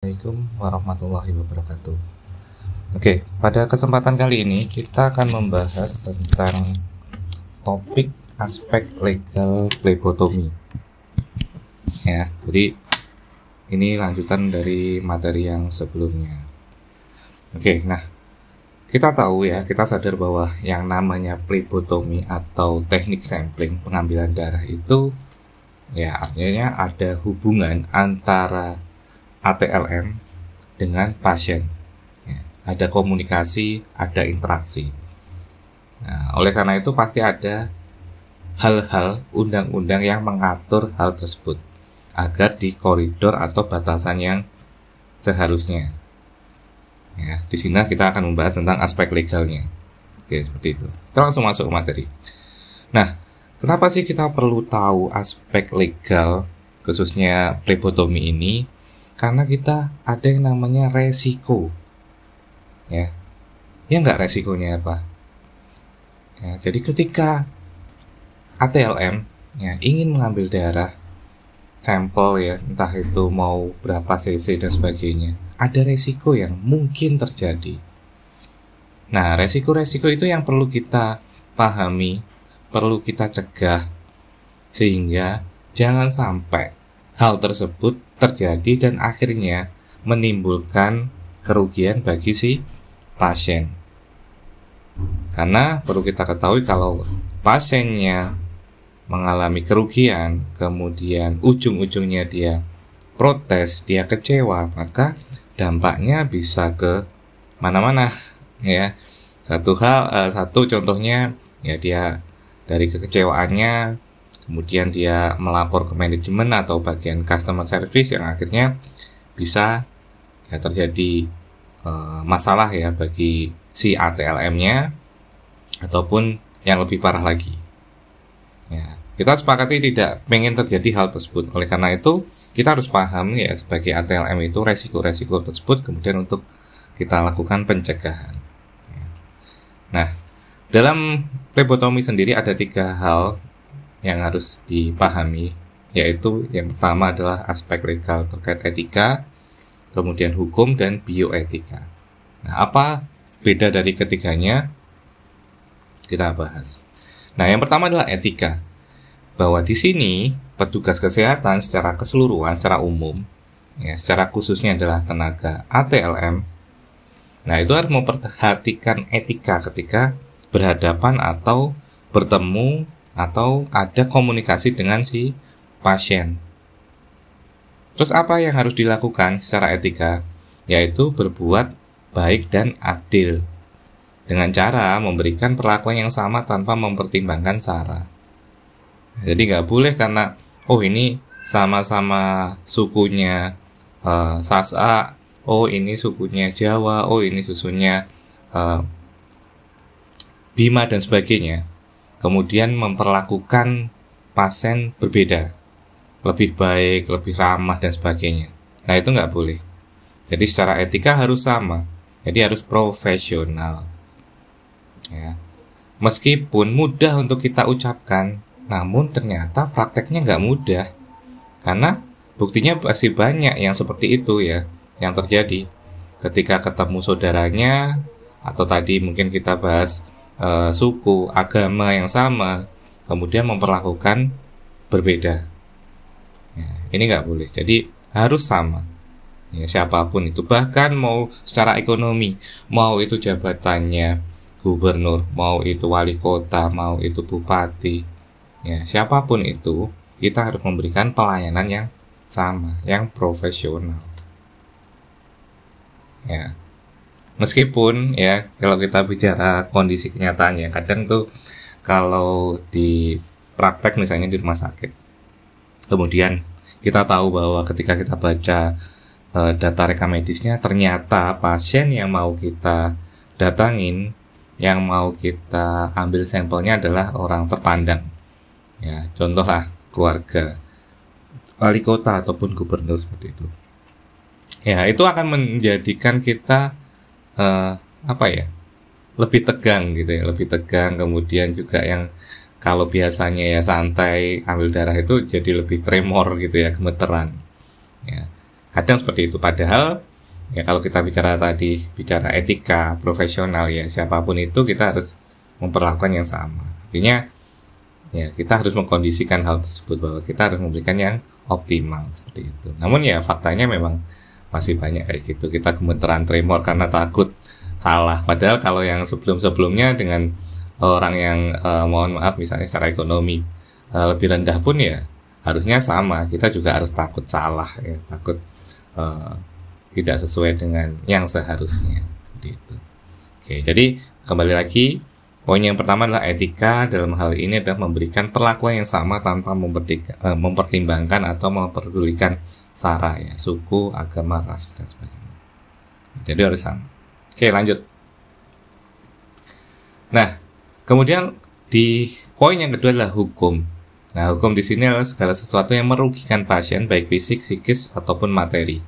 Assalamualaikum warahmatullahi wabarakatuh. Oke, pada kesempatan kali ini kita akan membahas tentang topik aspek legal plebotomi. Ya, jadi ini lanjutan dari materi yang sebelumnya. Oke, nah kita tahu ya, kita sadar bahwa yang namanya plebotomi atau teknik sampling pengambilan darah itu ya artinya ada hubungan antara ATLM dengan pasien ya, ada komunikasi, ada interaksi. Nah, oleh karena itu pasti ada hal-hal undang-undang yang mengatur hal tersebut agar di koridor atau batasan yang seharusnya. Ya, di sini kita akan membahas tentang aspek legalnya. Oke, seperti itu. Kita langsung masuk ke materi. Nah, kenapa sih kita perlu tahu aspek legal khususnya plebotomi ini? Karena kita ada yang namanya resiko, ya nggak, resikonya apa? Ya, jadi ketika ATLM ya ingin mengambil darah sampel ya, entah itu mau berapa cc dan sebagainya, ada resiko yang mungkin terjadi. Nah, resiko-resiko itu yang perlu kita pahami, perlu kita cegah, sehingga jangan sampai hal tersebut terjadi dan akhirnya menimbulkan kerugian bagi si pasien. Karena perlu kita ketahui kalau pasiennya mengalami kerugian, kemudian ujung-ujungnya dia protes, dia kecewa, maka dampaknya bisa ke mana-mana ya. Satu contohnya ya, dia dari kekecewaannya kemudian dia melapor ke manajemen atau bagian customer service yang akhirnya bisa ya terjadi masalah ya bagi si ATLM-nya ataupun yang lebih parah lagi. Ya, kita sepakati tidak pengen terjadi hal tersebut. Oleh karena itu, kita harus paham ya sebagai ATLM itu resiko-resiko tersebut, kemudian untuk kita lakukan pencegahan. Ya. Nah, dalam plebotomi sendiri ada 3 hal yang harus dipahami, yaitu yang pertama adalah aspek legal terkait etika, kemudian hukum dan bioetika. Nah, apa beda dari ketiganya? Kita bahas. Nah, yang pertama adalah etika. Bahwa di sini petugas kesehatan secara keseluruhan, secara umum, ya, secara khususnya adalah tenaga ATLM. Nah, itu harus memperhatikan etika ketika berhadapan atau bertemu atau ada komunikasi dengan si pasien. Terus apa yang harus dilakukan secara etika? Yaitu berbuat baik dan adil dengan cara memberikan perlakuan yang sama tanpa mempertimbangkan sara. Jadi nggak boleh karena ini sama-sama sukunya Sasak, ini sukunya Jawa, ini susunya Bima dan sebagainya, kemudian memperlakukan pasien berbeda, lebih baik, lebih ramah dan sebagainya. Nah, itu nggak boleh. Jadi secara etika harus sama, jadi harus profesional ya. Meskipun mudah untuk kita ucapkan, namun ternyata prakteknya nggak mudah, karena buktinya masih banyak yang seperti itu ya, yang terjadi ketika ketemu saudaranya, atau tadi mungkin kita bahas suku, agama yang sama, kemudian memperlakukan berbeda. Ya, ini nggak boleh. Jadi harus sama. Ya, siapapun itu, bahkan mau secara ekonomi, mau itu jabatannya gubernur, mau itu wali kota, mau itu bupati, ya siapapun itu, kita harus memberikan pelayanan yang sama, yang profesional. Ya. Meskipun ya kalau kita bicara kondisi kenyataannya, kadang tuh kalau di praktek misalnya di rumah sakit, kemudian kita tahu bahwa ketika kita baca data rekam medisnya, ternyata pasien yang mau kita datangin, yang mau kita ambil sampelnya adalah orang terpandang. Ya, contohlah keluarga wali kota ataupun gubernur seperti itu. Ya, itu akan menjadikan kita lebih tegang gitu ya, lebih tegang. Kemudian juga yang kalau biasanya ya santai ambil darah itu jadi lebih tremor gitu ya, gemeteran ya. Kadang seperti itu. Padahal ya kalau kita bicara etika profesional ya, siapapun itu kita harus memperlakukan yang sama. Artinya ya kita harus mengkondisikan hal tersebut bahwa kita harus memberikan yang optimal seperti itu. Namun ya faktanya memang masih banyak kayak gitu. Kita gemeteran tremor karena takut salah. Padahal kalau yang sebelum-sebelumnya dengan orang yang mohon maaf misalnya secara ekonomi lebih rendah pun ya harusnya sama. Kita juga harus takut salah ya, takut tidak sesuai dengan yang seharusnya seperti itu. Oke, jadi kembali lagi poin yang pertama adalah etika dalam hal ini adalah memberikan perlakuan yang sama tanpa mempertimbangkan atau memperdulikan sara ya, suku, agama, ras dan sebagainya. Jadi harus sama. Oke, lanjut. Nah, kemudian di poin yang kedua adalah hukum. Nah, hukum di sini adalah segala sesuatu yang merugikan pasien baik fisik, psikis ataupun materi.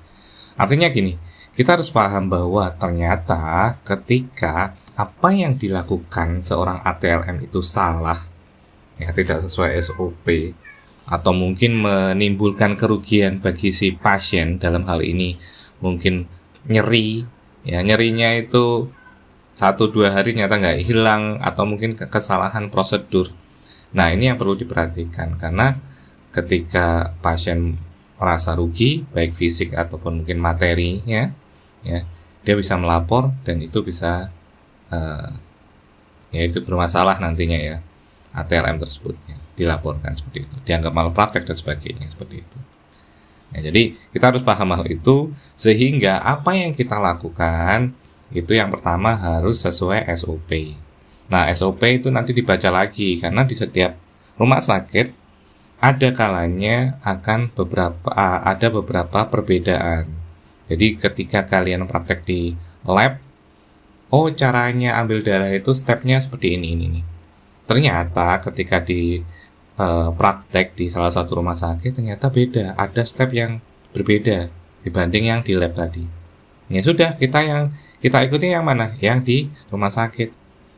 Artinya gini, kita harus paham bahwa ternyata ketika apa yang dilakukan seorang ATLM itu salah, ya tidak sesuai SOP, atau mungkin menimbulkan kerugian bagi si pasien, dalam hal ini mungkin nyeri, ya nyerinya itu 1-2 hari nyata nggak hilang, atau mungkin kesalahan prosedur. Nah, ini yang perlu diperhatikan, karena ketika pasien merasa rugi, baik fisik ataupun mungkin materinya, ya dia bisa melapor dan itu bisa ya itu bermasalah nantinya ya, ATLM tersebutnya dilaporkan seperti itu, dianggap malpraktek dan sebagainya seperti itu. Nah, jadi kita harus paham hal itu sehingga apa yang kita lakukan itu yang pertama harus sesuai SOP. Nah, SOP itu nanti dibaca lagi karena di setiap rumah sakit ada kalanya akan ada beberapa perbedaan. Jadi ketika kalian praktek di lab, oh caranya ambil darah itu stepnya seperti ini. Ternyata ketika di praktek di salah satu rumah sakit ternyata beda, ada step yang berbeda dibanding yang di lab tadi. Ya sudah, kita ikuti yang mana? Yang di rumah sakit.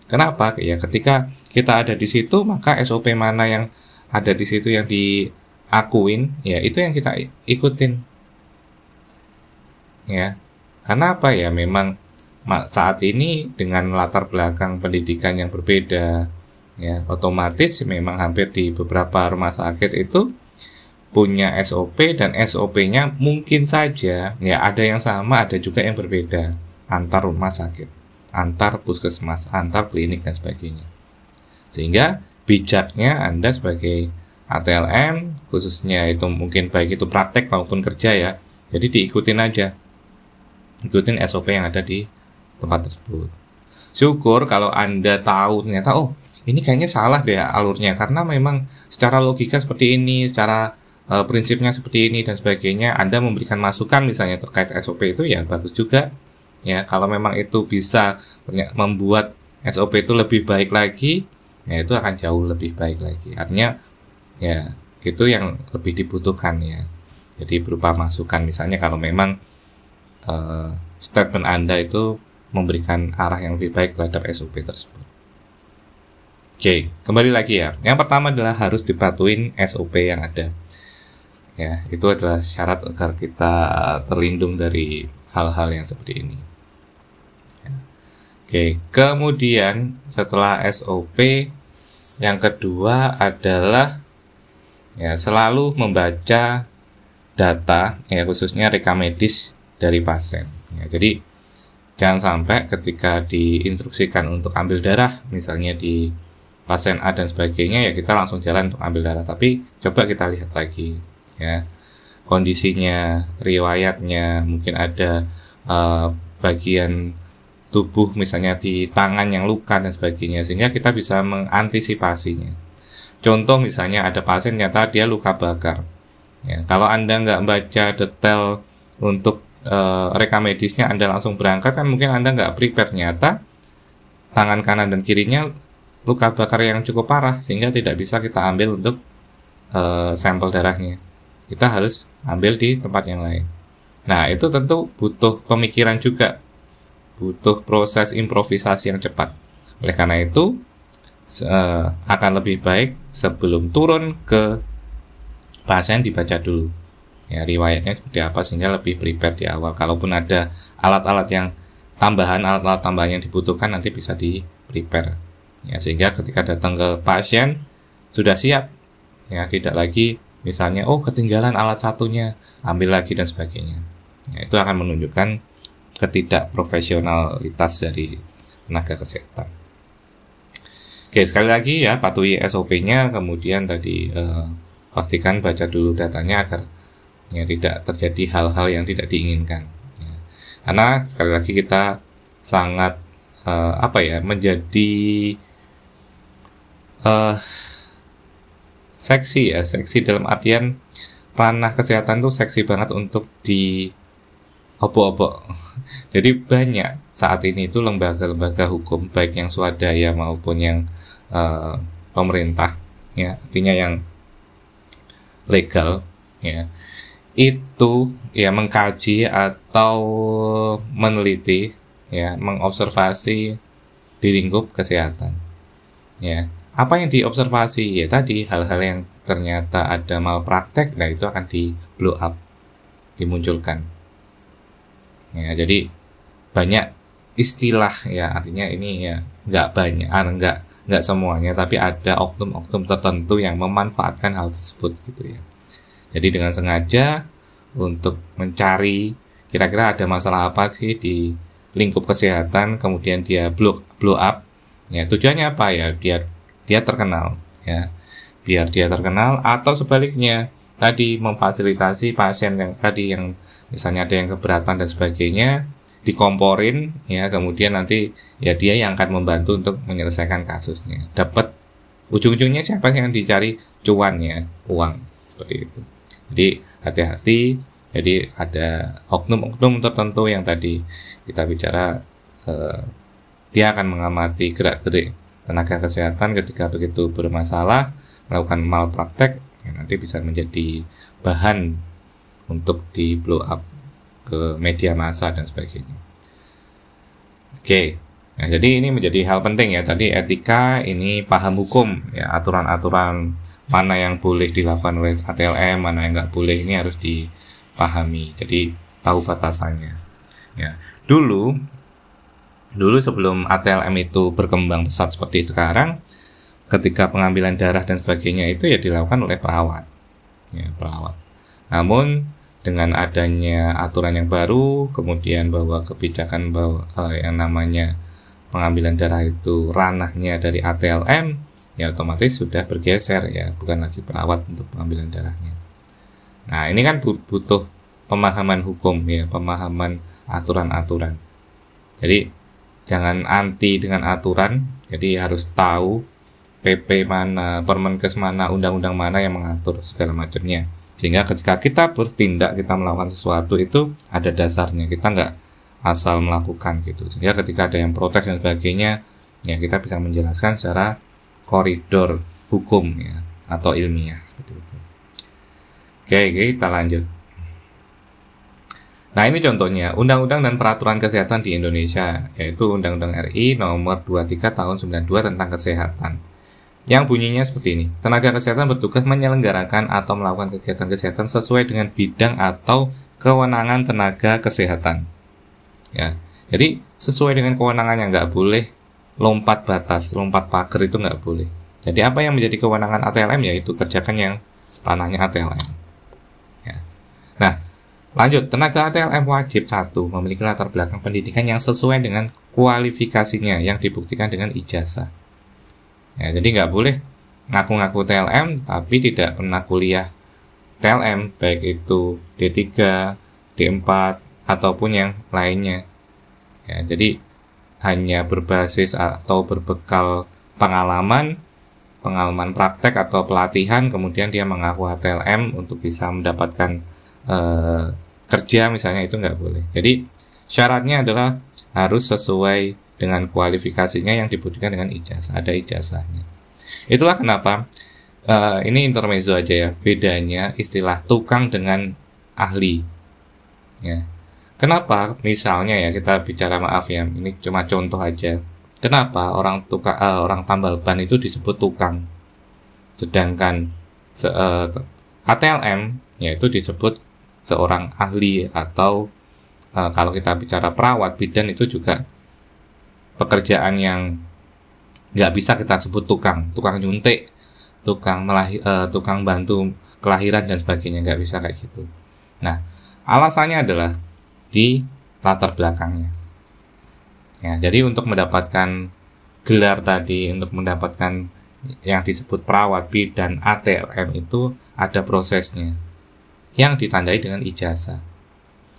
Kenapa? Ya ketika kita ada di situ, maka SOP mana yang ada di situ yang diakuin, ya itu yang kita ikutin. Ya. Karena apa ya? Memang saat ini dengan latar belakang pendidikan yang berbeda, ya otomatis memang hampir di beberapa rumah sakit itu punya SOP dan SOP-nya mungkin saja ya ada yang sama, ada juga yang berbeda antar rumah sakit, antar puskesmas, antar klinik dan sebagainya. Sehingga bijaknya Anda sebagai ATLM khususnya itu mungkin baik itu praktek maupun kerja ya, jadi diikutin aja, ikutin SOP yang ada di tempat tersebut. Syukur kalau Anda tahu ternyata oh ini kayaknya salah deh alurnya karena memang secara logika seperti ini, secara prinsipnya seperti ini dan sebagainya. Anda memberikan masukan misalnya terkait SOP itu ya bagus juga. Ya, kalau memang itu bisa membuat SOP itu lebih baik lagi, ya itu akan jauh lebih baik lagi. Artinya ya itu yang lebih dibutuhkan ya. Jadi berupa masukan misalnya kalau memang statement Anda itu memberikan arah yang lebih baik terhadap SOP tersebut. Oke, kembali lagi ya. Yang pertama adalah harus dipatuhin SOP yang ada. Ya, itu adalah syarat agar kita terlindung dari hal-hal yang seperti ini. Oke, kemudian setelah SOP yang kedua adalah ya selalu membaca data ya khususnya rekam medis dari pasien. Ya, jadi jangan sampai ketika diinstruksikan untuk ambil darah misalnya di pasien A dan sebagainya ya kita langsung jalan untuk ambil darah, tapi coba kita lihat lagi ya kondisinya, riwayatnya, mungkin ada bagian tubuh misalnya di tangan yang luka dan sebagainya sehingga kita bisa mengantisipasinya. Contoh misalnya ada pasien nyata dia luka bakar ya, kalau Anda nggak baca detail untuk rekam medisnya Anda langsung berangkat kan mungkin Anda nggak prepare, nyata tangan kanan dan kirinya luka bakar yang cukup parah sehingga tidak bisa kita ambil untuk sampel darahnya. Kita harus ambil di tempat yang lain. Nah itu tentu butuh pemikiran juga, butuh proses improvisasi yang cepat. Oleh karena itu akan lebih baik sebelum turun ke pasien dibaca dulu ya riwayatnya seperti apa, sehingga lebih prepare di awal. Kalaupun ada alat-alat tambahan yang dibutuhkan, nanti bisa di prepare ya, sehingga ketika datang ke pasien sudah siap ya, tidak lagi misalnya ketinggalan alat satunya, ambil lagi dan sebagainya ya. Itu akan menunjukkan ketidakprofesionalitas dari tenaga kesehatan. Oke, sekali lagi ya, patuhi SOP-nya, kemudian tadi pastikan baca dulu datanya agar ya tidak terjadi hal-hal yang tidak diinginkan ya. Karena sekali lagi kita sangat menjadi seksi dalam artian ranah kesehatan tuh seksi banget untuk di obok-obok. Jadi banyak saat ini itu lembaga-lembaga hukum, baik yang swadaya maupun yang pemerintah ya, artinya yang legal ya, itu ya mengkaji atau meneliti ya, mengobservasi di lingkup kesehatan ya. Apa yang diobservasi ya, tadi hal-hal yang ternyata ada malpraktek, nah itu akan di blow up, dimunculkan ya. Jadi banyak istilah ya, artinya ini ya nggak semuanya, tapi ada oknum-oknum tertentu yang memanfaatkan hal tersebut gitu ya. Jadi dengan sengaja untuk mencari kira-kira ada masalah apa sih di lingkup kesehatan, kemudian dia blow up ya. Tujuannya apa ya, dia terkenal ya, biar dia terkenal, atau sebaliknya tadi memfasilitasi pasien yang tadi yang misalnya ada yang keberatan dan sebagainya, dikomporin ya, kemudian nanti ya dia yang akan membantu untuk menyelesaikan kasusnya. Dapat ujung-ujungnya siapa yang dicari? Cuannya, uang, seperti itu. Jadi hati-hati. Jadi ada oknum-oknum tertentu yang tadi kita bicara, dia akan mengamati gerak-gerik tenaga kesehatan ketika begitu bermasalah, melakukan malpraktek ya, nanti bisa menjadi bahan untuk di blow up ke media massa dan sebagainya. Oke, nah, jadi ini menjadi hal penting ya. Tadi etika, ini paham hukum ya, aturan-aturan mana yang boleh dilakukan oleh ATLM, mana yang nggak boleh, ini harus dipahami. Jadi tahu batasannya. Ya, dulu sebelum ATLM itu berkembang pesat seperti sekarang, ketika pengambilan darah dan sebagainya itu ya dilakukan oleh perawat. Ya, perawat. Namun dengan adanya aturan yang baru, kemudian bahwa kebijakan bahwa yang namanya pengambilan darah itu ranahnya dari ATLM, ya otomatis sudah bergeser ya, bukan lagi perawat untuk pengambilan darahnya. Nah, ini kan butuh pemahaman hukum ya, pemahaman aturan-aturan. Jadi jangan anti dengan aturan, jadi harus tahu PP mana, Permenkes mana, undang-undang mana yang mengatur segala macamnya. Sehingga ketika kita bertindak, kita melakukan sesuatu itu ada dasarnya, kita nggak asal melakukan gitu. Sehingga ketika ada yang protes dan sebagainya, ya kita bisa menjelaskan secara koridor hukum ya, atau ilmiah seperti itu. Oke, kita lanjut. Nah, ini contohnya undang-undang dan peraturan kesehatan di Indonesia, yaitu Undang-Undang RI nomor 23 tahun 92 tentang kesehatan. Yang bunyinya seperti ini. Tenaga kesehatan bertugas menyelenggarakan atau melakukan kegiatan kesehatan sesuai dengan bidang atau kewenangan tenaga kesehatan. Ya, jadi sesuai dengan kewenangannya, nggak boleh lompat batas, lompat pagar, itu nggak boleh. Jadi apa yang menjadi kewenangan ATLM, yaitu kerjakan yang ranahnya ATLM. Ya. Nah, lanjut, tenaga ATLM wajib 1. Memiliki latar belakang pendidikan yang sesuai dengan kualifikasinya yang dibuktikan dengan ijazah. Ya, jadi nggak boleh ngaku-ngaku TLM tapi tidak pernah kuliah TLM, baik itu D3, D4 ataupun yang lainnya. Ya, jadi hanya berbasis atau berbekal pengalaman praktek atau pelatihan, kemudian dia mengaku TLM untuk bisa mendapatkan kerja misalnya, itu nggak boleh. Jadi syaratnya adalah harus sesuai dengan kualifikasinya yang dibuktikan dengan ijazah, ada ijazahnya. Itulah kenapa ini intermezzo aja ya, bedanya istilah tukang dengan ahli. Ya. Kenapa? Misalnya ya, kita bicara, maaf ya, ini cuma contoh aja. Kenapa orang tambal ban itu disebut tukang, sedangkan ATLM yaitu disebut seorang ahli, atau kalau kita bicara perawat, bidan itu juga pekerjaan yang nggak bisa kita sebut tukang nyuntik, tukang bantu kelahiran dan sebagainya, nggak bisa kayak gitu. Nah, alasannya adalah di latar belakangnya. Ya, jadi untuk mendapatkan gelar tadi, untuk mendapatkan yang disebut perawat, bidan, ATLM itu ada prosesnya yang ditandai dengan ijazah.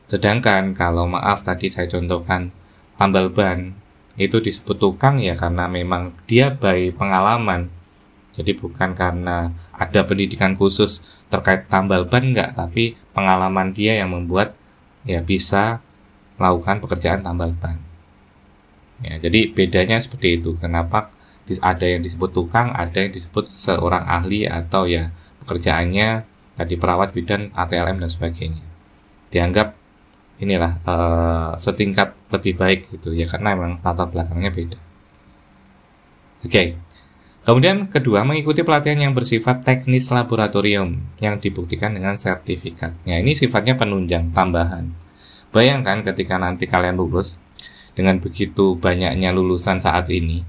Sedangkan kalau maaf tadi saya contohkan tambal ban, itu disebut tukang ya karena memang dia by pengalaman. Jadi bukan karena ada pendidikan khusus terkait tambal ban, enggak, tapi pengalaman dia yang membuat ya bisa melakukan pekerjaan tambal ban. Ya, jadi bedanya seperti itu. Kenapa ada yang disebut tukang, ada yang disebut seorang ahli, atau ya pekerjaannya tadi perawat, bidan, ATLM dan sebagainya. Dianggap inilah setingkat lebih baik gitu ya, karena memang latar belakangnya beda. Oke. Kemudian kedua, mengikuti pelatihan yang bersifat teknis laboratorium yang dibuktikan dengan sertifikat. Ya, ini sifatnya penunjang tambahan. Bayangkan ketika nanti kalian lulus, dengan begitu banyaknya lulusan saat ini,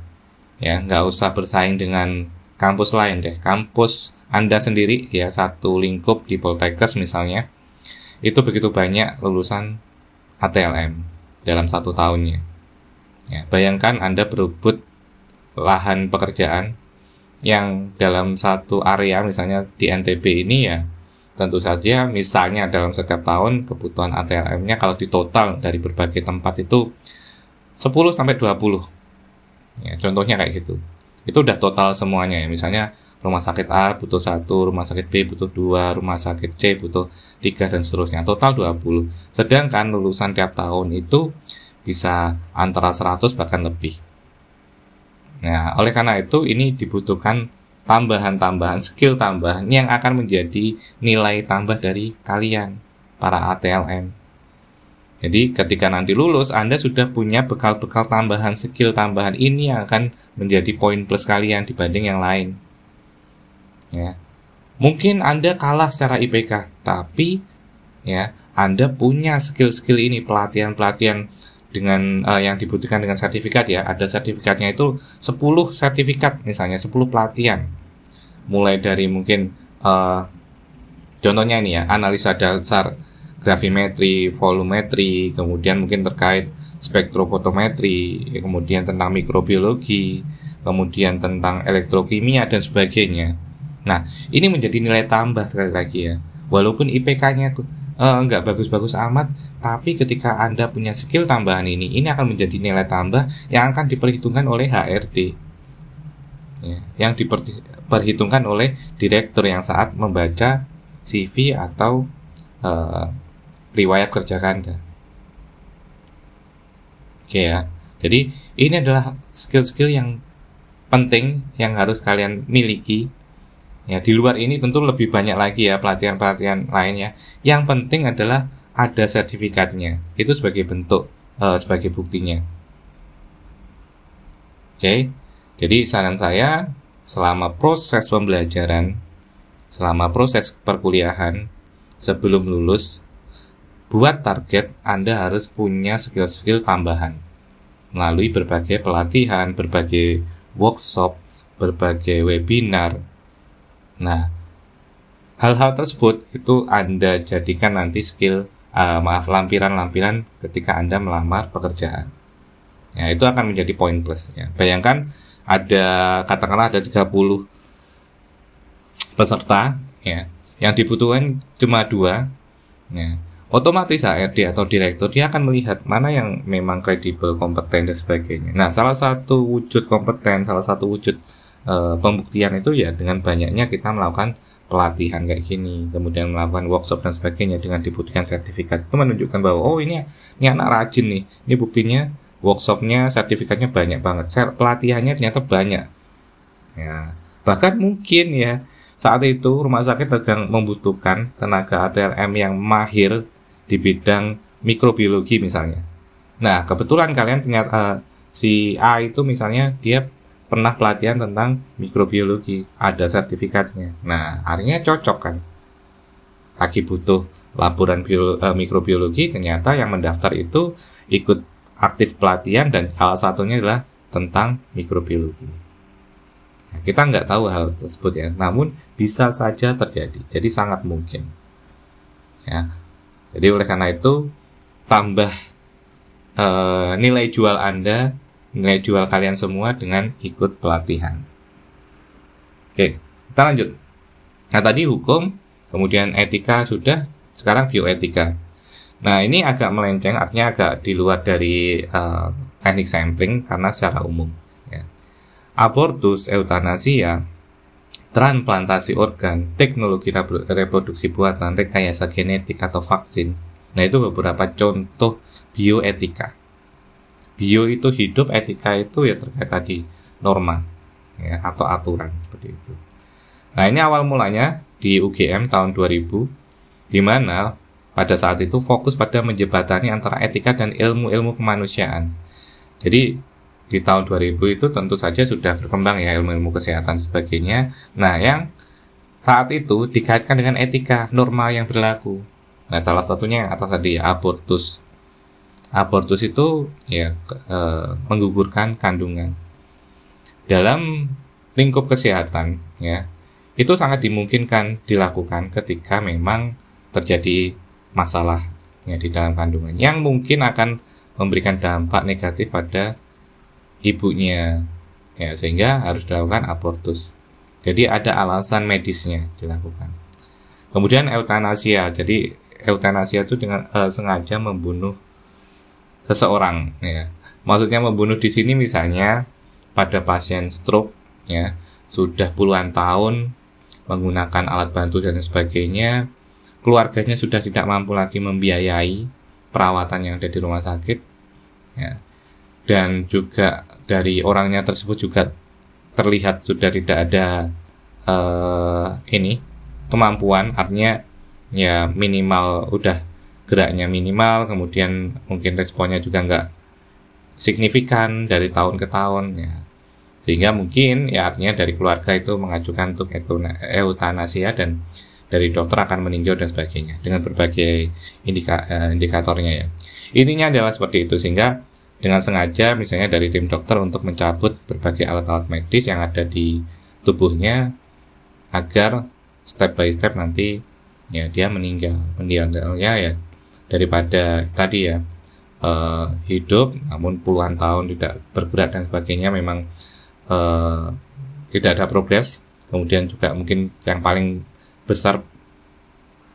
ya nggak usah bersaing dengan kampus lain deh, kampus Anda sendiri ya, satu lingkup di Poltekkes misalnya, itu begitu banyak lulusan ATLM dalam 1 tahunnya. Ya, bayangkan Anda berebut lahan pekerjaan yang dalam satu area, misalnya di NTB ini ya, tentu saja misalnya dalam setiap tahun kebutuhan ATLM-nya kalau ditotal dari berbagai tempat itu 10-20. Ya, contohnya kayak gitu. Itu udah total semuanya ya. Misalnya rumah sakit A butuh 1, rumah sakit B butuh 2, rumah sakit C butuh 3 dan seterusnya. Total 20. Sedangkan lulusan tiap tahun itu bisa antara 100 bahkan lebih. Nah, oleh karena itu ini dibutuhkan tambahan-tambahan, skill tambahan yang akan menjadi nilai tambah dari kalian para ATLM. Jadi ketika nanti lulus, Anda sudah punya bekal-bekal tambahan, skill tambahan ini yang akan menjadi poin plus kalian dibanding yang lain. Ya, mungkin Anda kalah secara IPK, tapi ya Anda punya skill-skill ini, pelatihan-pelatihan dengan yang dibutuhkan dengan sertifikat ya. Ada sertifikatnya itu 10 sertifikat, misalnya 10 pelatihan. Mulai dari mungkin contohnya ini ya, analisa dasar gravimetri, volumetri, kemudian mungkin terkait spektrofotometri, kemudian tentang mikrobiologi, kemudian tentang elektrokimia dan sebagainya. Nah, ini menjadi nilai tambah sekali lagi ya. Walaupun IPK-nya nggak bagus-bagus amat, tapi ketika Anda punya skill tambahan ini akan menjadi nilai tambah yang akan diperhitungkan oleh HRD. Ya, yang diperhitungkan oleh direktur yang saat membaca CV atau riwayat kerja Anda. Oke ya. Jadi ini adalah skill-skill yang penting yang harus kalian miliki. Ya, di luar ini tentu lebih banyak lagi ya pelatihan-pelatihan lainnya. Yang penting adalah ada sertifikatnya. Itu sebagai bentuk, sebagai buktinya. Oke. Jadi saran saya, selama proses pembelajaran, selama proses perkuliahan, sebelum lulus, buat target Anda harus punya skill-skill tambahan melalui berbagai pelatihan, berbagai workshop, berbagai webinar. Nah, hal-hal tersebut itu Anda jadikan nanti lampiran-lampiran ketika Anda melamar pekerjaan. Ya, itu akan menjadi poin plus ya. Bayangkan katakanlah ada 30 peserta ya, yang dibutuhkan cuma 2. Ya, otomatis HRD atau direktur dia akan melihat mana yang memang kredibel, kompeten dan sebagainya. Nah, salah satu wujud kompeten, salah satu wujud pembuktian itu ya dengan banyaknya kita melakukan pelatihan kayak gini, kemudian melakukan workshop dan sebagainya dengan dibutuhkan sertifikat. Itu menunjukkan bahwa oh ini anak rajin nih. Ini buktinya workshopnya, sertifikatnya banyak banget. Pelatihannya ternyata banyak. Ya, bahkan mungkin ya saat itu rumah sakit sedang membutuhkan tenaga ATLM yang mahir di bidang mikrobiologi misalnya. Nah, kebetulan kalian ternyata si A itu misalnya dia pernah pelatihan tentang mikrobiologi, ada sertifikatnya. Nah, akhirnya cocok kan. Lagi butuh laboran mikrobiologi, ternyata yang mendaftar itu ikut aktif pelatihan dan salah satunya adalah tentang mikrobiologi. Nah, kita nggak tahu hal tersebut ya, namun bisa saja terjadi, jadi sangat mungkin. Ya, jadi oleh karena itu tambah nilai jual Anda, nilai jual kalian semua dengan ikut pelatihan. Oke, kita lanjut. Nah, tadi hukum, kemudian etika sudah, sekarang bioetika. Nah, ini agak melenceng, artinya agak di luar dari teknik sampling karena secara umum. Ya. Abortus, eutanasia, transplantasi organ, teknologi reproduksi buatan, rekayasa genetik atau vaksin. Nah, itu beberapa contoh bioetika. Bio itu hidup, etika itu ya terkait tadi norma ya, atau aturan seperti itu. Nah, ini awal mulanya di UGM tahun 2000, di mana pada saat itu fokus pada menjembatani antara etika dan ilmu-ilmu kemanusiaan. Jadi di tahun 2000 itu tentu saja sudah berkembang ya ilmu-ilmu kesehatan dan sebagainya. Nah, yang saat itu dikaitkan dengan etika, norma yang berlaku. Nah, salah satunya yang atas tadi ya, abortus. Abortus itu ya menggugurkan kandungan. Dalam lingkup kesehatan ya, itu sangat dimungkinkan dilakukan ketika memang terjadi masalah ya di dalam kandungan yang mungkin akan memberikan dampak negatif pada ibunya ya, sehingga harus dilakukan abortus. Jadi ada alasan medisnya dilakukan. Kemudian eutanasia. Jadi eutanasia itu dengan sengaja membunuh seseorang ya. Maksudnya membunuh di sini misalnya pada pasien stroke ya, sudah puluhan tahun menggunakan alat bantu dan sebagainya, keluarganya sudah tidak mampu lagi membiayai perawatan yang ada di rumah sakit ya. Dan juga dari orangnya tersebut juga terlihat sudah tidak ada kemampuan, artinya ya minimal udah geraknya minimal, kemudian mungkin responnya juga nggak signifikan dari tahun ke tahun ya, sehingga mungkin ya artinya dari keluarga itu mengajukan untuk eutanasia dan dari dokter akan meninjau dan sebagainya dengan berbagai indikatornya ya. Intinya adalah seperti itu, sehingga dengan sengaja misalnya dari tim dokter untuk mencabut berbagai alat-alat medis yang ada di tubuhnya agar step by step nanti ya dia meninggalnya ya, daripada tadi ya hidup namun puluhan tahun tidak bergerak dan sebagainya, memang tidak ada progres. Kemudian juga mungkin yang paling besar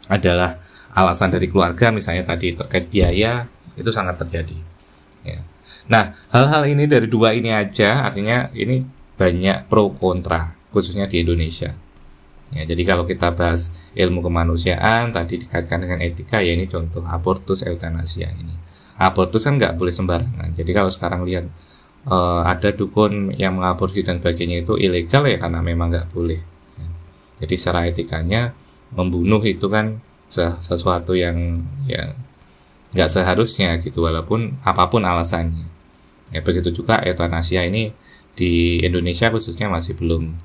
adalah alasan dari keluarga, misalnya tadi terkait biaya, itu sangat terjadi ya. Nah, hal-hal ini dari dua ini aja, artinya ini banyak pro kontra khususnya di Indonesia ya. Jadi kalau kita bahas ilmu kemanusiaan tadi dikaitkan dengan etika ya, ini contoh abortus, eutanasia. Ini abortus kan nggak boleh sembarangan. Jadi kalau sekarang lihat ada dukun yang mengaborsi dan sebagainya, itu ilegal ya karena memang nggak boleh ya. Jadi secara etikanya membunuh itu kan sesuatu yang ya nggak seharusnya gitu, walaupun apapun alasannya ya. Begitu juga eutanasia ini di Indonesia khususnya masih belum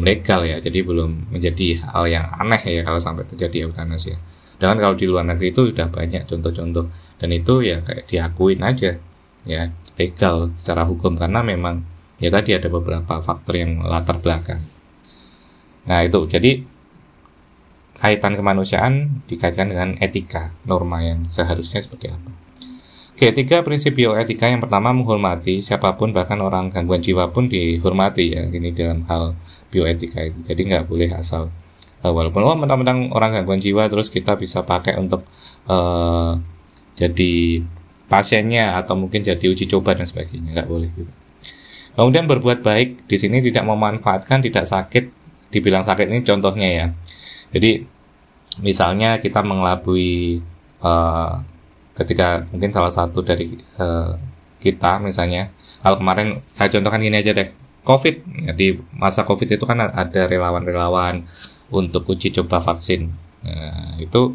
legal ya, jadi belum menjadi hal yang aneh ya kalau sampai terjadi eutanasia. Dan kalau di luar negeri itu sudah banyak contoh-contoh, dan itu ya kayak diakuin aja ya legal secara hukum, karena memang ya tadi ada beberapa faktor yang latar belakang. Nah itu, jadi kaitan kemanusiaan dikaitkan dengan etika, norma yang seharusnya seperti apa. Oke, 3 prinsip bioetika. Yang pertama, menghormati siapapun, bahkan orang gangguan jiwa pun dihormati ya. Ini dalam hal bioetika itu. Jadi nggak boleh asal walaupun mentang-mentang orang gangguan jiwa terus kita bisa pakai untuk jadi pasiennya atau mungkin jadi uji coba dan sebagainya, nggak boleh juga. Kemudian berbuat baik, di sini tidak memanfaatkan, tidak sakit. Dibilang sakit ini contohnya ya. Jadi misalnya kita mengelabui ketika mungkin salah satu dari kita, misalnya kalau kemarin saya contohkan gini aja deh, COVID ya, di masa COVID itu kan ada relawan-relawan untuk uji coba vaksin. Nah, itu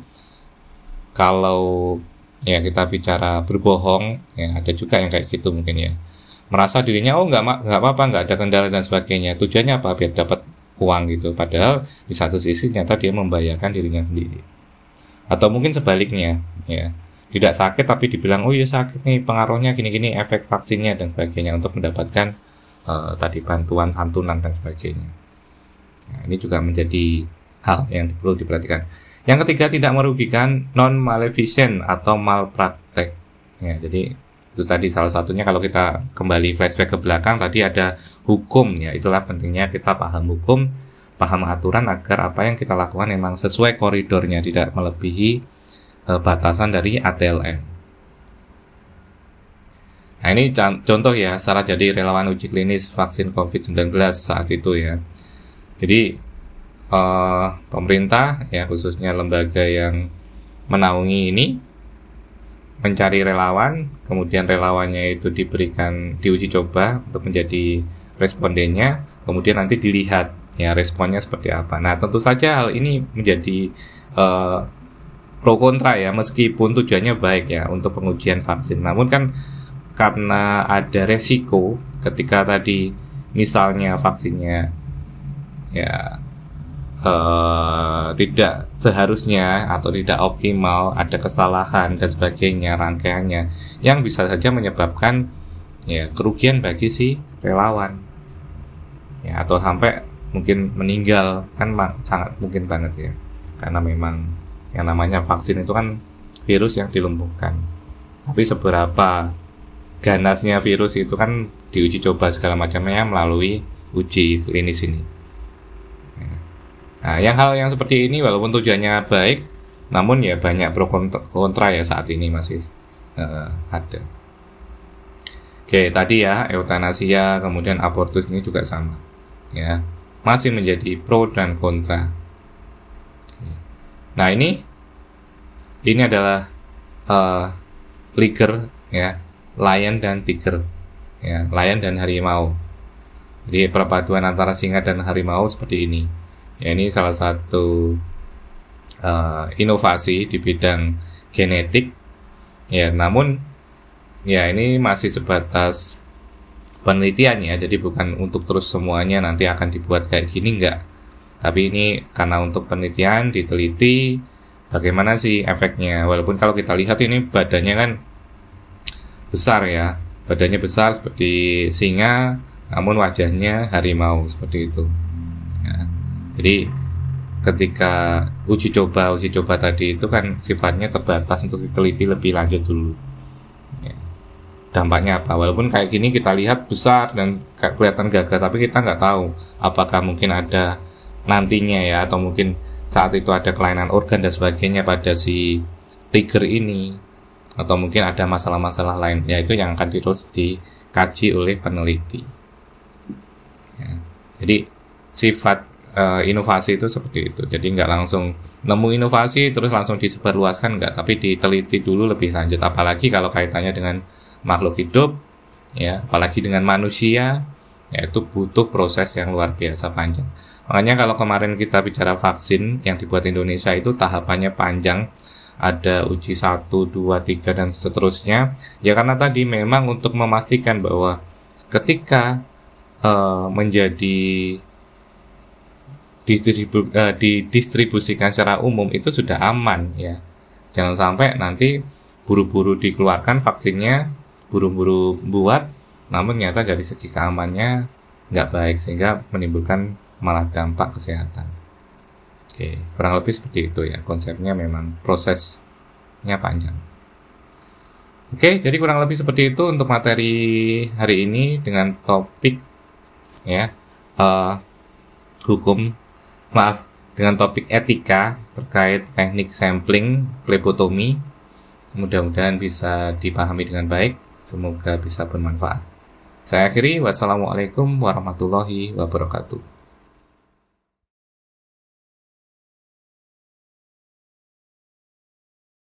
kalau ya kita bicara berbohong ya, ada juga yang kayak gitu mungkin ya, merasa dirinya nggak apa-apa, nggak ada kendala dan sebagainya. Tujuannya apa? Biar dapat uang gitu, padahal di satu sisi ternyata dia membahayakan dirinya sendiri. Atau mungkin sebaliknya, ya, tidak sakit tapi dibilang oh iya sakit nih, pengaruhnya gini-gini, efek vaksinnya dan sebagainya, untuk mendapatkan tadi bantuan santunan dan sebagainya. Nah, ini juga menjadi hal yang perlu diperhatikan. Yang ketiga, tidak merugikan, non maleficent atau malpraktek. Ya, jadi itu tadi salah satunya. Kalau kita kembali flashback ke belakang, tadi ada hukum, ya, itulah pentingnya kita paham hukum, paham aturan agar apa yang kita lakukan memang sesuai koridornya, tidak melebihi batasan dari ATLN. Nah, ini contoh ya, syarat jadi relawan uji klinis vaksin COVID-19 saat itu ya. Jadi pemerintah, ya, khususnya lembaga yang menaungi ini, mencari relawan, kemudian relawannya itu diberikan diuji coba untuk menjadi respondennya, kemudian nanti dilihat ya responnya seperti apa. Nah, tentu saja hal ini menjadi pro kontra ya, meskipun tujuannya baik ya untuk pengujian vaksin. Namun kan karena ada resiko ketika tadi misalnya vaksinnya ya tidak seharusnya atau tidak optimal, ada kesalahan dan sebagainya rangkaiannya, yang bisa saja menyebabkan ya kerugian bagi si relawan ya, atau sampai mungkin meninggal, kan sangat mungkin banget ya, karena memang yang namanya vaksin itu kan virus yang dilumpuhkan. Tapi seberapa ganasnya virus itu kan diuji coba segala macamnya melalui uji klinis ini. Nah, hal yang seperti ini walaupun tujuannya baik, namun ya banyak pro kontra ya saat ini masih ada. Oke, tadi ya eutanasia, kemudian abortus ini juga sama, ya, masih menjadi pro dan kontra. Nah, ini adalah liger ya, lion dan tiger, ya, lion dan harimau. Jadi perpaduan antara singa dan harimau seperti ini. Ya, ini salah satu inovasi di bidang genetik ya, namun ya ini masih sebatas penelitian ya, jadi bukan untuk terus semuanya nanti akan dibuat kayak gini, enggak. Tapi ini karena untuk penelitian, diteliti bagaimana sih efeknya. Walaupun kalau kita lihat ini badannya kan besar ya, badannya besar seperti singa, namun wajahnya harimau seperti itu ya. Jadi ketika uji coba tadi itu kan sifatnya terbatas untuk diteliti lebih lanjut dulu ya, dampaknya apa. Walaupun kayak gini kita lihat besar dan kayak kelihatan gagah, tapi kita nggak tahu apakah mungkin ada nantinya ya, atau mungkin saat itu ada kelainan organ dan sebagainya pada si tiger ini, atau mungkin ada masalah-masalah lain ya, itu yang akan terus dikaji oleh peneliti ya. Jadi sifat inovasi itu seperti itu. Jadi nggak langsung nemu inovasi terus langsung disebarluaskan, nggak, tapi diteliti dulu lebih lanjut. Apalagi kalau kaitannya dengan makhluk hidup ya, apalagi dengan manusia, yaitu butuh proses yang luar biasa panjang. Makanya kalau kemarin kita bicara vaksin yang dibuat Indonesia itu tahapannya panjang, ada uji 1, 2, 3 dan seterusnya ya, karena tadi memang untuk memastikan bahwa ketika menjadi didistribusikan secara umum itu sudah aman ya. Jangan sampai nanti buru-buru dikeluarkan vaksinnya, buru-buru buat, namun ternyata dari segi keamanannya nggak baik sehingga menimbulkan malah dampak kesehatan. Oke, kurang lebih seperti itu ya, konsepnya memang prosesnya panjang. Oke, jadi kurang lebih seperti itu untuk materi hari ini dengan topik ya dengan topik etika terkait teknik sampling plebotomi. Mudah-mudahan bisa dipahami dengan baik, semoga bisa bermanfaat. Saya akhiri, wassalamualaikum warahmatullahi wabarakatuh.